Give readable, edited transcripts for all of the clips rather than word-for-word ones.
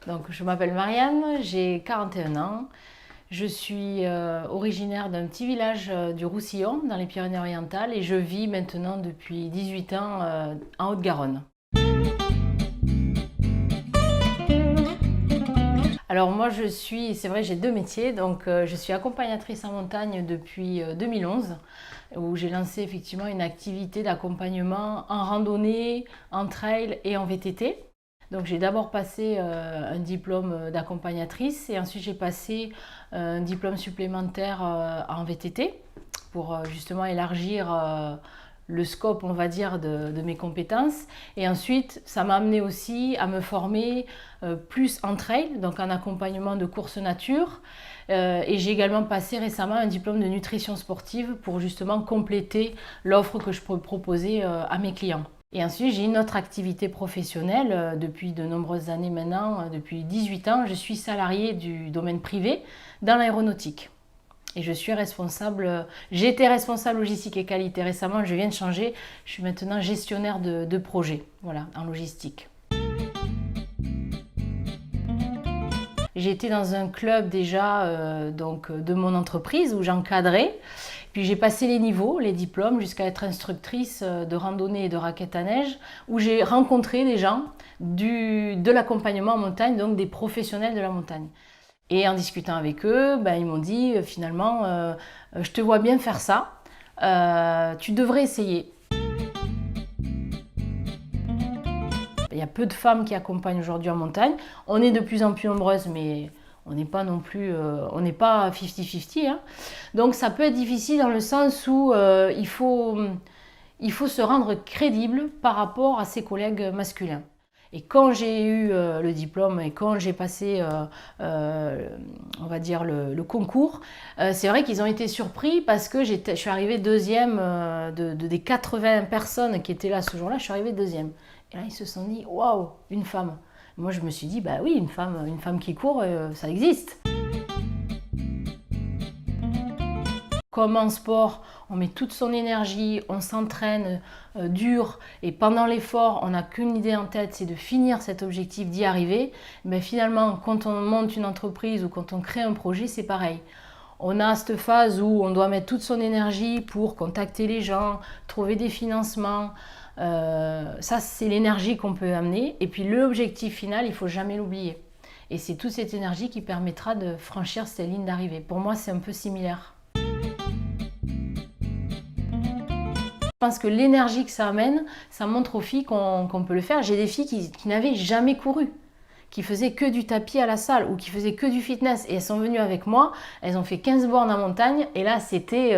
Donc, je m'appelle Marianne, j'ai 41 ans. Je suis originaire d'un petit village du Roussillon, dans les Pyrénées-Orientales, et je vis maintenant depuis 18 ans en Haute-Garonne. Alors moi c'est vrai, j'ai deux métiers, donc je suis accompagnatrice en montagne depuis 2011, où j'ai lancé effectivement une activité d'accompagnement en randonnée, en trail et en VTT. Donc j'ai d'abord passé un diplôme d'accompagnatrice et ensuite j'ai passé un diplôme supplémentaire en VTT pour justement élargir le scope, on va dire, de mes compétences. Et ensuite, ça m'a amené aussi à me former plus en trail, donc en accompagnement de course nature. Et j'ai également passé récemment un diplôme de nutrition sportive pour justement compléter l'offre que je peux proposer à mes clients. Et ensuite, j'ai une autre activité professionnelle depuis de nombreuses années maintenant, depuis 18 ans, je suis salariée du domaine privé dans l'aéronautique. Et je suis responsable, j'étais responsable logistique et qualité récemment, je viens de changer, je suis maintenant gestionnaire de projet, voilà, en logistique. J'ai été dans un club déjà donc, de mon entreprise où j'encadrais. Puis j'ai passé les niveaux, les diplômes, jusqu'à être instructrice de randonnée et de raquettes à neige, où j'ai rencontré des gens de l'accompagnement en montagne, donc des professionnels de la montagne. Et en discutant avec eux, ils m'ont dit finalement, je te vois bien faire ça, tu devrais essayer. Il y a peu de femmes qui accompagnent aujourd'hui en montagne. On est de plus en plus nombreuses, mais on n'est pas non plus, on n'est pas 50-50. Hein. Donc ça peut être difficile dans le sens où il faut se rendre crédible par rapport à ses collègues masculins. Et quand j'ai eu le diplôme et quand j'ai passé, on va dire, le concours, c'est vrai qu'ils ont été surpris parce que je suis arrivée deuxième des 80 personnes qui étaient là ce jour-là, je suis arrivée deuxième. Et là, ils se sont dit, waouh, une femme. Moi, je me suis dit, bah oui, une femme qui court, ça existe. Comme en sport, on met toute son énergie, on s'entraîne dur et pendant l'effort, on n'a qu'une idée en tête, c'est de finir cet objectif, d'y arriver. Mais finalement, quand on monte une entreprise ou quand on crée un projet, c'est pareil. On a cette phase où on doit mettre toute son énergie pour contacter les gens, trouver des financements. Ça, c'est l'énergie qu'on peut amener. Et puis l'objectif final, il ne faut jamais l'oublier. Et c'est toute cette énergie qui permettra de franchir cette ligne d'arrivée. Pour moi, c'est un peu similaire. Je pense que l'énergie que ça amène, ça montre aux filles qu'on peut le faire. J'ai des filles qui n'avaient jamais couru, qui faisaient que du tapis à la salle ou qui faisaient que du fitness. Et elles sont venues avec moi, elles ont fait 15 bornes en montagne et là, c'était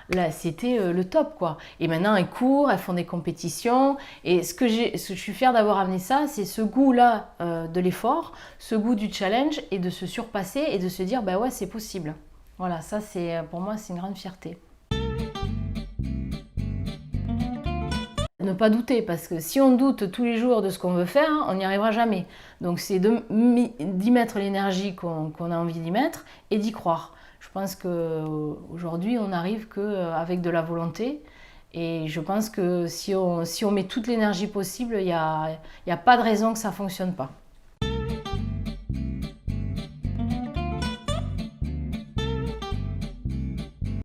le top, quoi. Et maintenant, elles courent, elles font des compétitions. Et ce que je suis fière d'avoir amené ça, c'est ce goût-là de l'effort, ce goût du challenge et de se surpasser et de se dire, bah ouais, c'est possible. Voilà, ça, pour moi, c'est une grande fierté. Ne pas douter, parce que si on doute tous les jours de ce qu'on veut faire, on n'y arrivera jamais. Donc c'est d'y mettre l'énergie qu'on a envie d'y mettre et d'y croire. Je pense qu'aujourd'hui, on n'arrive qu'avec de la volonté. Et je pense que si on met toute l'énergie possible, il n'y a pas de raison que ça ne fonctionne pas.